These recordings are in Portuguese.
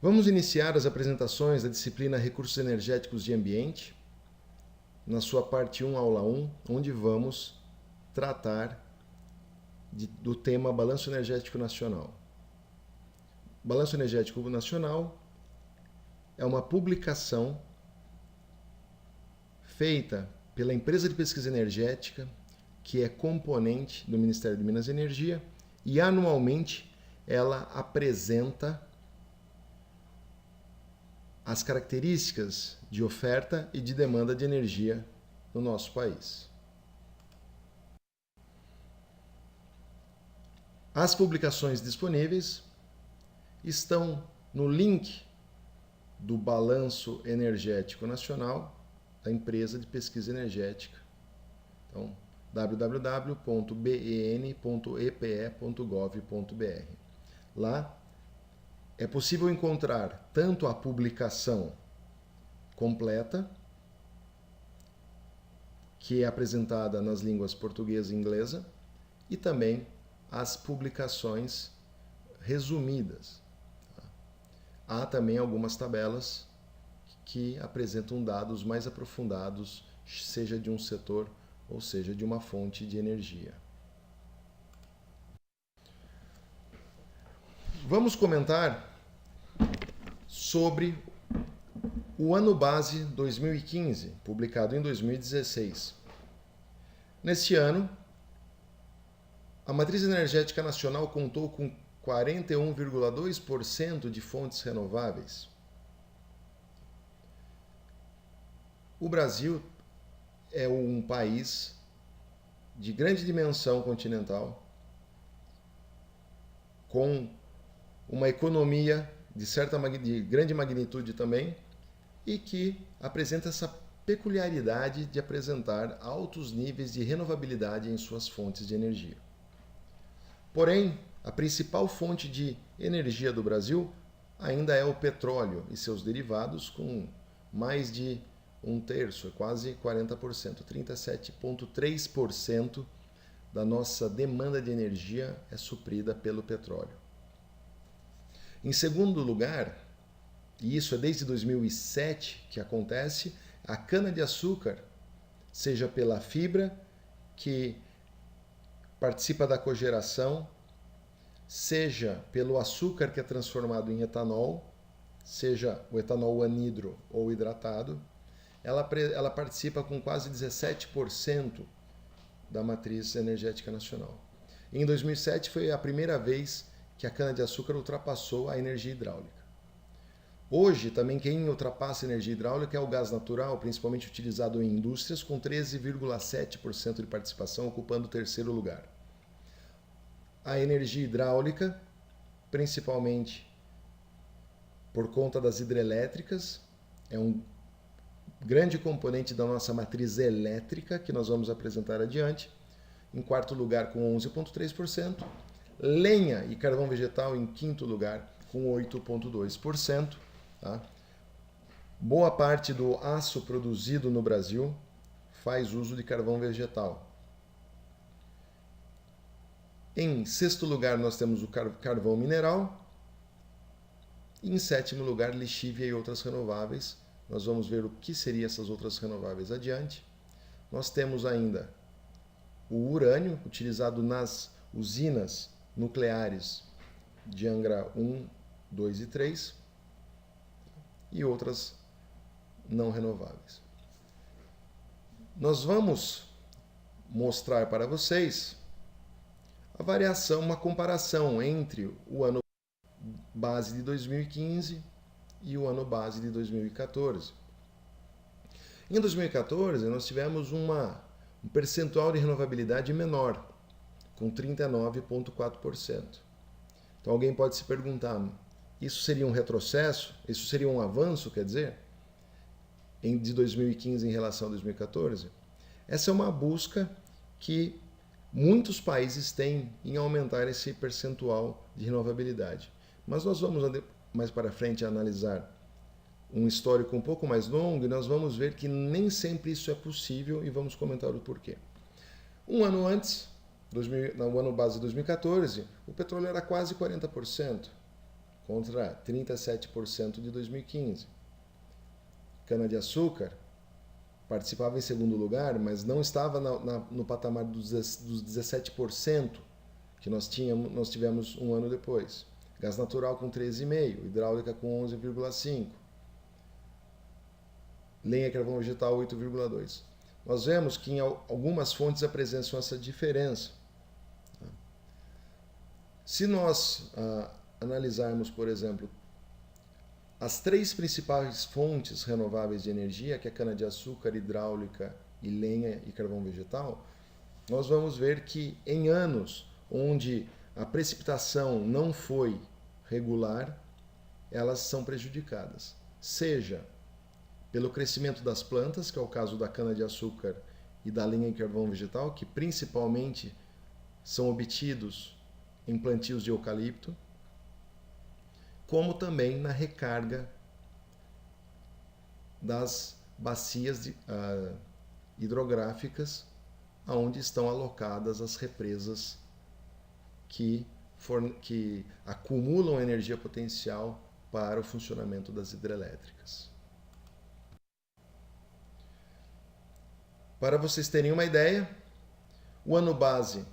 Vamos iniciar as apresentações da disciplina Recursos Energéticos de Ambiente, na sua parte 1, aula 1, onde vamos tratar do tema Balanço Energético Nacional. Balanço Energético Nacional é uma publicação feita pela empresa de pesquisa energética, que é componente do Ministério de Minas e Energia, e anualmente ela apresenta as características de oferta e de demanda de energia no nosso país. As publicações disponíveis estão no link do Balanço Energético Nacional da empresa de pesquisa energética. Então, www.ben.epe.gov.br. Lá é possível encontrar tanto a publicação completa, que é apresentada nas línguas portuguesa e inglesa, e também as publicações resumidas. Há também algumas tabelas que apresentam dados mais aprofundados, seja de um setor ou seja de uma fonte de energia. Vamos comentar sobre o ano base 2015, publicado em 2016. Neste ano, a matriz energética nacional contou com 41,2% de fontes renováveis. O Brasil é um país de grande dimensão continental, com uma economia de grande magnitude também, e que apresenta essa peculiaridade de apresentar altos níveis de renovabilidade em suas fontes de energia. Porém, a principal fonte de energia do Brasil ainda é o petróleo e seus derivados, com mais de um terço, quase 40%, 37,3% da nossa demanda de energia é suprida pelo petróleo. Em segundo lugar, e isso é desde 2007 que acontece, a cana-de-açúcar, seja pela fibra, que participa da cogeração, seja pelo açúcar que é transformado em etanol, seja o etanol anidro ou hidratado, ela participa com quase 17% da matriz energética nacional. Em 2007 foi a primeira vez que a cana-de-açúcar ultrapassou a energia hidráulica. Hoje, também quem ultrapassa a energia hidráulica é o gás natural, principalmente utilizado em indústrias, com 13,7% de participação, ocupando o terceiro lugar. A energia hidráulica, principalmente por conta das hidrelétricas, é um grande componente da nossa matriz elétrica, que nós vamos apresentar adiante. Em quarto lugar, com 11,3%. Lenha e carvão vegetal em quinto lugar, com 8,2%. Tá? Boa parte do aço produzido no Brasil faz uso de carvão vegetal. Em sexto lugar, nós temos o carvão mineral. E em sétimo lugar, lixívia e outras renováveis. Nós vamos ver o que seriam essas outras renováveis adiante. Nós temos ainda o urânio, utilizado nas usinas nucleares de Angra 1, 2 e 3, e outras não renováveis. Nós vamos mostrar para vocês a variação, uma comparação entre o ano base de 2015 e o ano base de 2014. Em 2014, nós tivemos um percentual de renovabilidade menor, com 39,4%. Então alguém pode se perguntar, isso seria um retrocesso? Isso seria um avanço, quer dizer, de 2015 em relação a 2014? Essa é uma busca que muitos países têm em aumentar esse percentual de renovabilidade. Mas nós vamos mais para frente analisar um histórico um pouco mais longo e nós vamos ver que nem sempre isso é possível e vamos comentar o porquê. Um ano antes, no ano base de 2014, o petróleo era quase 40%. contra 37% de 2015. Cana-de-açúcar participava em segundo lugar, mas não estava no patamar dos 17% que nós tivemos um ano depois. Gás natural com 13,5%, hidráulica com 11,5%, lenha e carvão vegetal 8,2%. Nós vemos que em algumas fontes apresentam essa diferença. Se nós analisarmos, por exemplo, as três principais fontes renováveis de energia, que é cana-de-açúcar, hidráulica e lenha e carvão vegetal, nós vamos ver que em anos onde a precipitação não foi regular, elas são prejudicadas. Seja pelo crescimento das plantas, que é o caso da cana-de-açúcar e da lenha e carvão vegetal, que principalmente são obtidos em plantios de eucalipto, como também na recarga das bacias hidrográficas, onde estão alocadas as represas que acumulam energia potencial para o funcionamento das hidrelétricas. Para vocês terem uma ideia, o ano base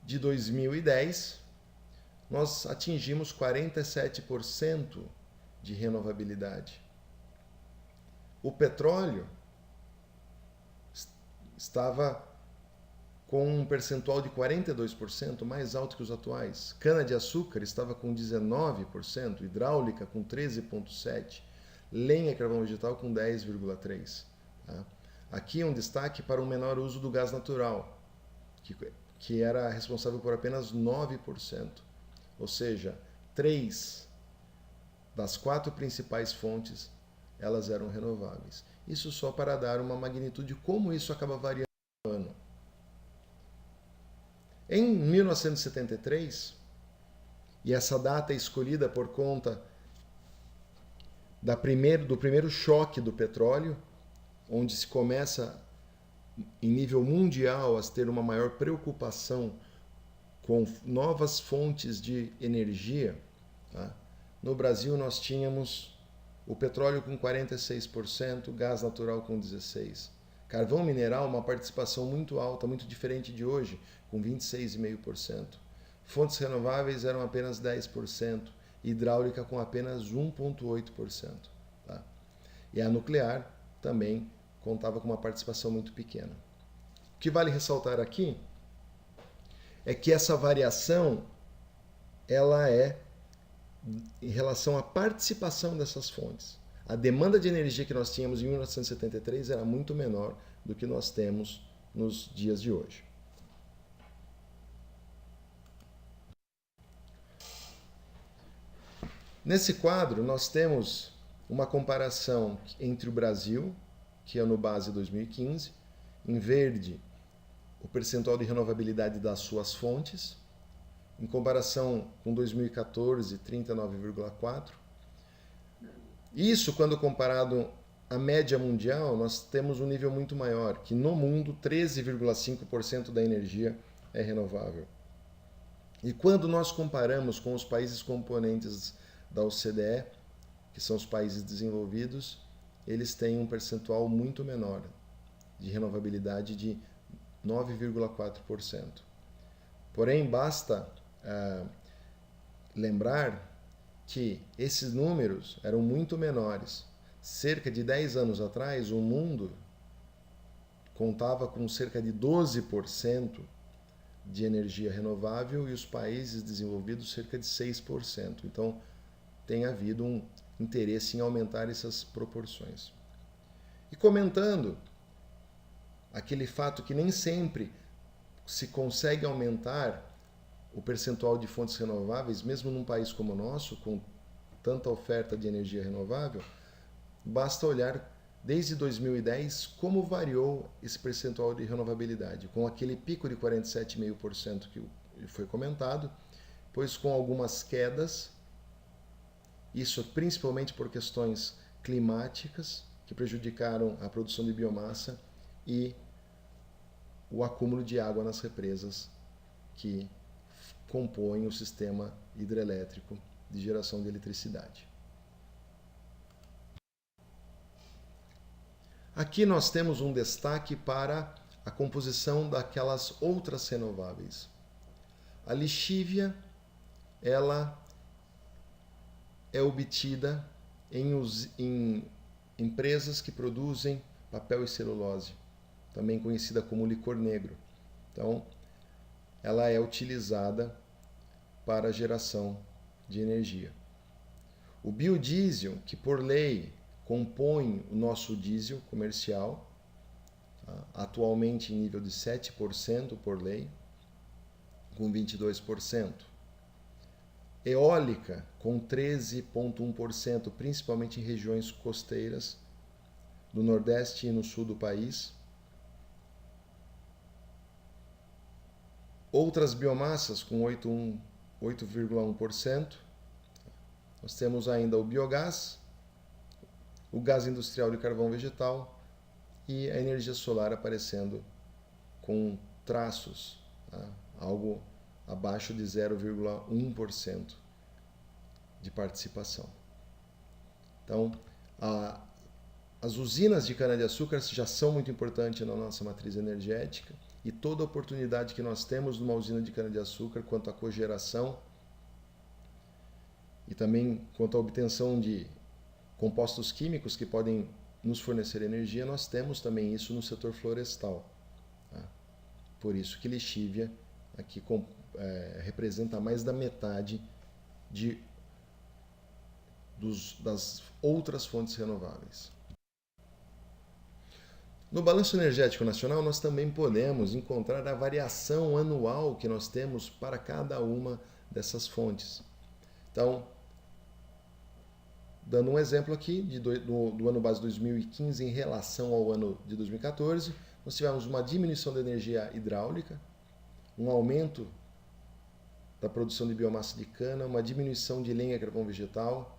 de 2010, nós atingimos 47% de renovabilidade. O petróleo estava com um percentual de 42%, mais alto que os atuais. Cana-de-açúcar estava com 19%, hidráulica com 13,7%, lenha e carvão vegetal com 10,3%. Tá? Aqui um destaque para o menor uso do gás natural, que era responsável por apenas 9%. Ou seja, 3 das 4 principais fontes, elas eram renováveis. Isso só para dar uma magnitude como isso acaba variando no ano. Em 1973, e essa data é escolhida por conta do primeiro choque do petróleo, onde se começa em nível mundial a ter uma maior preocupação com novas fontes de energia. Tá? No Brasil nós tínhamos o petróleo com 46%, gás natural com 16%. Carvão mineral, uma participação muito alta, muito diferente de hoje, com 26,5%. Fontes renováveis eram apenas 10%, hidráulica com apenas 1,8%. Tá? E a nuclear também contava com uma participação muito pequena. O que vale ressaltar aqui é que essa variação ela é em relação à participação dessas fontes. A demanda de energia que nós tínhamos em 1973 era muito menor do que nós temos nos dias de hoje. Nesse quadro, nós temos uma comparação entre o Brasil, que é no base 2015, em verde, o percentual de renovabilidade das suas fontes, em comparação com 2014, 39,4%. Isso, quando comparado à média mundial, nós temos um nível muito maior, que no mundo 13,5% da energia é renovável. E quando nós comparamos com os países componentes da OCDE, que são os países desenvolvidos, eles têm um percentual muito menor de renovabilidade de 9,4%. Porém, basta lembrar que esses números eram muito menores. Cerca de 10 anos atrás, o mundo contava com cerca de 12% de energia renovável e os países desenvolvidos cerca de 6%. Então, tem havido um interesse em aumentar essas proporções. E comentando aquele fato que nem sempre se consegue aumentar o percentual de fontes renováveis, mesmo num país como o nosso, com tanta oferta de energia renovável, basta olhar desde 2010 como variou esse percentual de renovabilidade, com aquele pico de 47,5% que foi comentado, pois com algumas quedas, isso principalmente por questões climáticas, que prejudicaram a produção de biomassa e o acúmulo de água nas represas que compõem o sistema hidrelétrico de geração de eletricidade. Aqui nós temos um destaque para a composição daquelas outras renováveis. A lixívia, ela é obtida em empresas que produzem papel e celulose, também conhecida como licor negro. Então, ela é utilizada para a geração de energia. O biodiesel, que por lei compõe o nosso diesel comercial, tá? Atualmente em nível de 7% por lei, com 22%. Eólica, com 13,1%, principalmente em regiões costeiras do Nordeste e no Sul do país. Outras biomassas com 8,1%. Nós temos ainda o biogás, o gás industrial de carvão vegetal e a energia solar aparecendo com traços, tá? Algo abaixo de 0,1% de participação. Então, as usinas de cana-de-açúcar já são muito importantes na nossa matriz energética e toda oportunidade que nós temos numa usina de cana-de-açúcar quanto à cogeração e também quanto à obtenção de compostos químicos que podem nos fornecer energia, nós temos também isso no setor florestal. Tá? Por isso que lixívia aqui representa mais da metade das outras fontes renováveis. No balanço energético nacional, nós também podemos encontrar a variação anual que nós temos para cada uma dessas fontes. Então, dando um exemplo aqui do ano base 2015 em relação ao ano de 2014, nós tivemos uma diminuição da energia hidráulica, um aumento da produção de biomassa de cana, uma diminuição de lenha e carvão vegetal,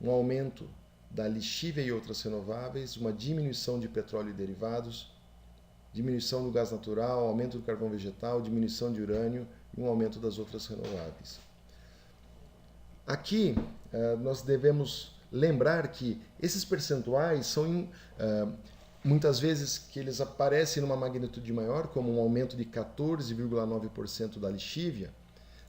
um aumento da lixívia e outras renováveis, uma diminuição de petróleo e derivados, diminuição do gás natural, aumento do carvão vegetal, diminuição de urânio e um aumento das outras renováveis. Aqui nós devemos lembrar que esses percentuais são muitas vezes que eles aparecem numa magnitude maior, como um aumento de 14,9% da lixívia.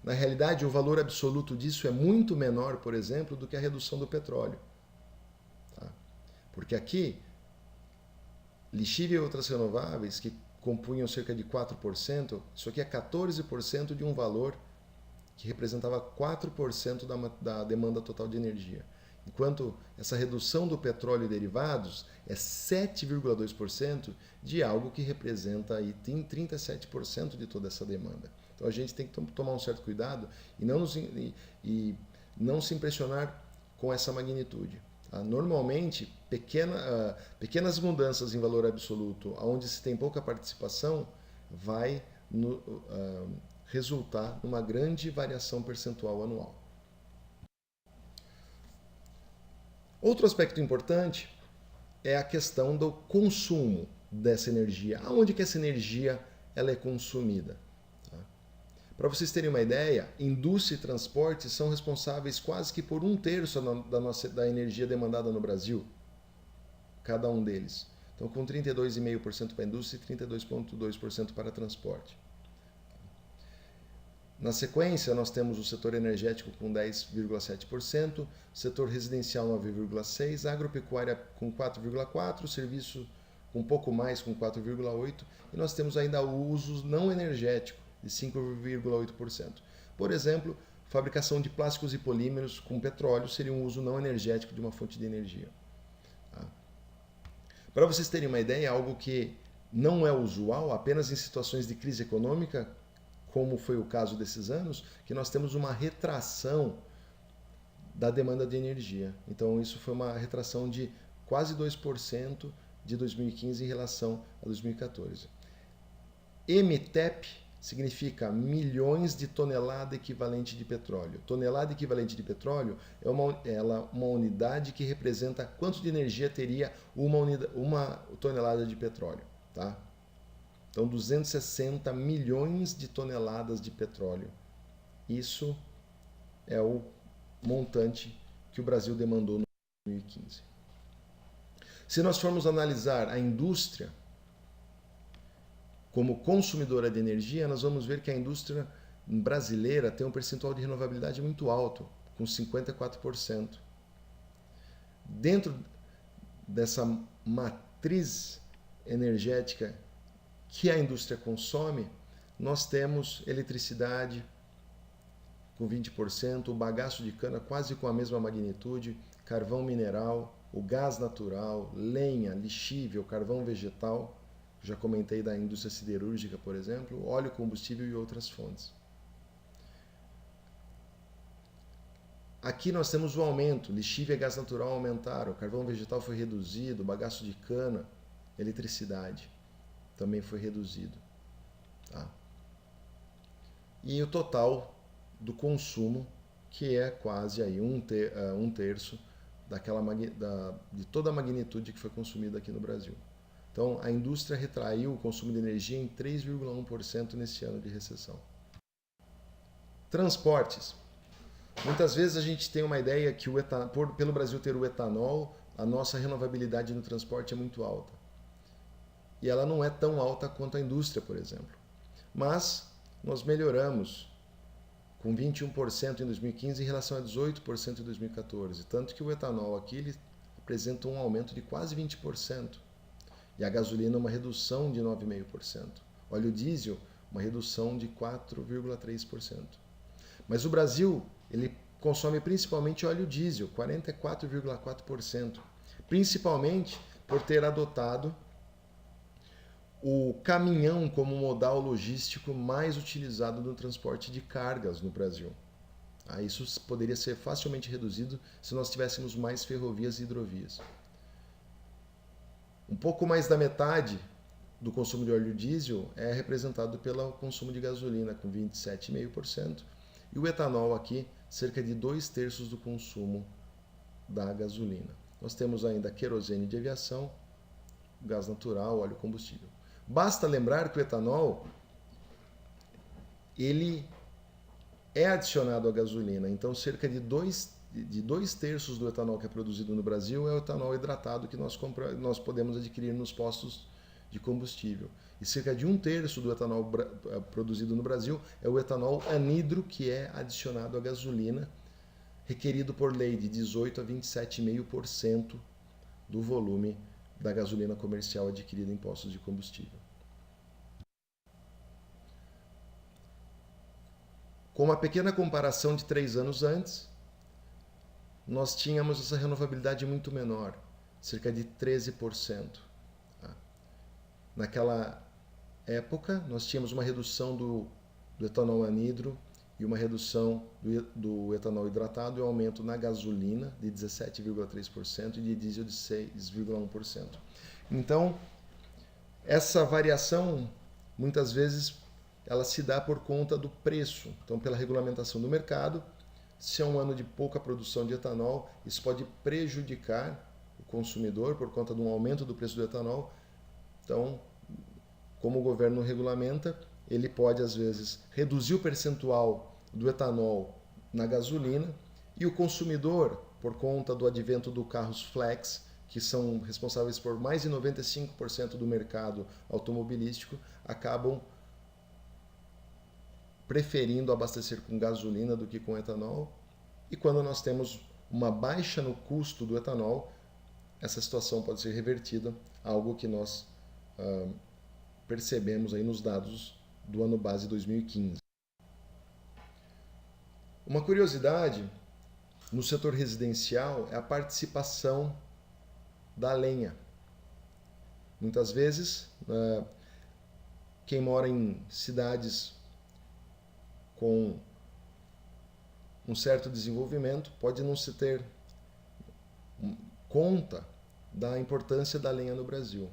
Na realidade, o valor absoluto disso é muito menor, por exemplo, do que a redução do petróleo. Tá? Porque aqui, lixívia e outras renováveis, que compunham cerca de 4%, isso aqui é 14% de um valor que representava 4% da demanda total de energia. Enquanto essa redução do petróleo e derivados é 7,2% de algo que representa aí 37% de toda essa demanda. Então a gente tem que tomar um certo cuidado e não se impressionar com essa magnitude. Tá? Normalmente, pequenas mudanças em valor absoluto, onde se tem pouca participação, vai resultar numa grande variação percentual anual. Outro aspecto importante é a questão do consumo dessa energia. Aonde que essa energia ela é consumida? Tá? Para vocês terem uma ideia, indústria e transporte são responsáveis quase que por 1/3 da energia demandada no Brasil, cada um deles. Então, com 32,5% para a indústria e 32,2% para transporte. Na sequência, nós temos o setor energético com 10,7%, setor residencial 9,6%, agropecuária com 4,4%, serviço com um pouco mais, com 4,8%, e nós temos ainda o uso não energético, de 5,8%. Por exemplo, fabricação de plásticos e polímeros com petróleo seria um uso não energético de uma fonte de energia. Tá? Para vocês terem uma ideia, algo que não é usual, apenas em situações de crise econômica, como foi o caso desses anos, que nós temos uma retração da demanda de energia. Então isso foi uma retração de quase 2% de 2015 em relação a 2014. MTEP significa milhões de tonelada equivalente de petróleo. Tonelada equivalente de petróleo é uma unidade que representa quanto de energia teria uma tonelada de petróleo. Tá? Então, 260 milhões de toneladas de petróleo. Isso é o montante que o Brasil demandou no 2015. Se nós formos analisar a indústria como consumidora de energia, nós vamos ver que a indústria brasileira tem um percentual de renovabilidade muito alto, com 54%. Dentro dessa matriz energética que a indústria consome, nós temos eletricidade com 20%, o bagaço de cana quase com a mesma magnitude, carvão mineral, o gás natural, lenha, lixível, carvão vegetal, já comentei da indústria siderúrgica, por exemplo, óleo combustível e outras fontes. Aqui nós temos o aumento, lixívia e gás natural aumentaram, carvão vegetal foi reduzido, bagaço de cana, eletricidade também foi reduzido. Tá? E o total do consumo, que é quase aí um terço de toda a magnitude que foi consumida aqui no Brasil. Então, a indústria retraiu o consumo de energia em 3,1% nesse ano de recessão. Transportes. Muitas vezes a gente tem uma ideia que pelo Brasil ter o etanol, a nossa renovabilidade no transporte é muito alta. E ela não é tão alta quanto a indústria, por exemplo. Mas nós melhoramos com 21% em 2015 em relação a 18% em 2014. Tanto que o etanol aqui ele apresenta um aumento de quase 20%. E a gasolina uma redução de 9,5%. Óleo diesel, uma redução de 4,3%. Mas o Brasil, ele consome principalmente óleo diesel, 44,4%. Principalmente por ter adotado o caminhão como modal logístico mais utilizado no transporte de cargas no Brasil. Isso poderia ser facilmente reduzido se nós tivéssemos mais ferrovias e hidrovias. Um pouco mais da metade do consumo de óleo diesel é representado pelo consumo de gasolina, com 27,5%, e o etanol aqui, cerca de 2/3 do consumo da gasolina. Nós temos ainda querosene de aviação, gás natural, óleo combustível. Basta lembrar que o etanol ele é adicionado à gasolina, então cerca de 2/3 do etanol que é produzido no Brasil é o etanol hidratado que nós podemos adquirir nos postos de combustível. E cerca de 1/3 do etanol produzido no Brasil é o etanol anidro, que é adicionado à gasolina, requerido por lei de 18 a 27,5% do volume da gasolina comercial adquirida em postos de combustível. Com uma pequena comparação de 3 anos antes, nós tínhamos essa renovabilidade muito menor, cerca de 13%. Naquela época, nós tínhamos uma redução do etanol anidro e uma redução do etanol hidratado e um aumento na gasolina de 17,3% e de diesel de 6,1%. Então, essa variação, muitas vezes, ela se dá por conta do preço. Então, pela regulamentação do mercado, se é um ano de pouca produção de etanol, isso pode prejudicar o consumidor por conta de um aumento do preço do etanol. Então, como o governo regulamenta, ele pode, às vezes, reduzir o percentual do etanol na gasolina e o consumidor, por conta do advento do carros flex, que são responsáveis por mais de 95% do mercado automobilístico, acabam preferindo abastecer com gasolina do que com etanol. E quando nós temos uma baixa no custo do etanol, essa situação pode ser revertida, algo que nós percebemos aí nos dados do ano base 2015. Uma curiosidade no setor residencial é a participação da lenha. Muitas vezes, quem mora em cidades com um certo desenvolvimento pode não se ter conta da importância da lenha no Brasil.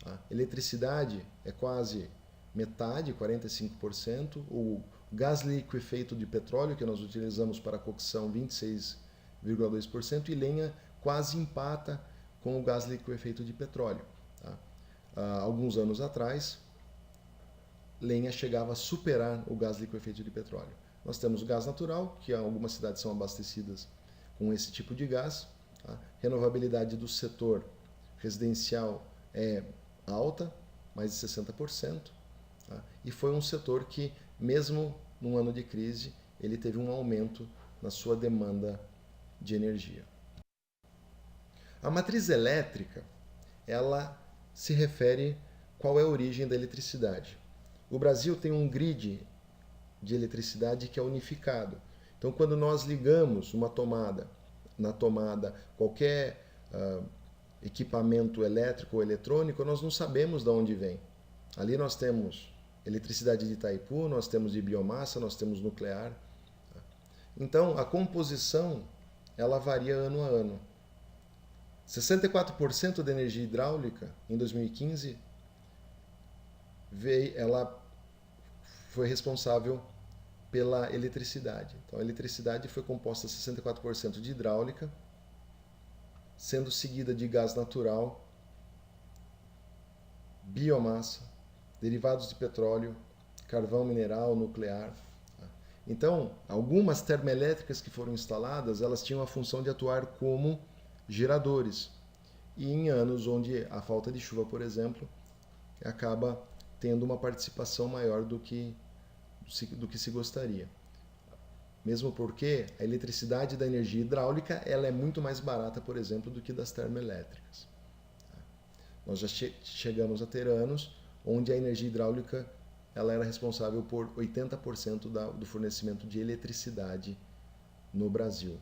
A eletricidade é quase metade, 45%, o gás liquefeito de petróleo que nós utilizamos para a cocção, 26,2%, e lenha quase empata com o gás liquefeito de petróleo. Tá? Há alguns anos atrás, lenha chegava a superar o gás liquefeito de petróleo. nós temos o gás natural, que algumas cidades são abastecidas com esse tipo de gás. A renovabilidade do setor residencial é alta, mais de 60%. Tá? E foi um setor que, mesmo num ano de crise, ele teve um aumento na sua demanda de energia. A matriz elétrica, ela se refere qual é a origem da eletricidade. O Brasil tem um grid de eletricidade que é unificado. Então, quando nós ligamos uma tomada, na tomada qualquer equipamento elétrico ou eletrônico, nós não sabemos de onde vem. Ali nós temos eletricidade de Itaipu, nós temos de biomassa, nós temos nuclear. Então, a composição ela varia ano a ano. 64% da energia hidráulica em 2015 ela foi responsável pela eletricidade. Então, a eletricidade foi composta 64% de hidráulica, sendo seguida de gás natural, biomassa, derivados de petróleo, carvão mineral, nuclear. Então, algumas termoelétricas que foram instaladas, elas tinham a função de atuar como geradores. E em anos onde a falta de chuva, por exemplo, acaba tendo uma participação maior do que se gostaria. Mesmo porque a eletricidade da energia hidráulica ela é muito mais barata, por exemplo, do que das termoelétricas. Nós já chegamos a ter anos onde a energia hidráulica ela era responsável por 80% do fornecimento de eletricidade no Brasil.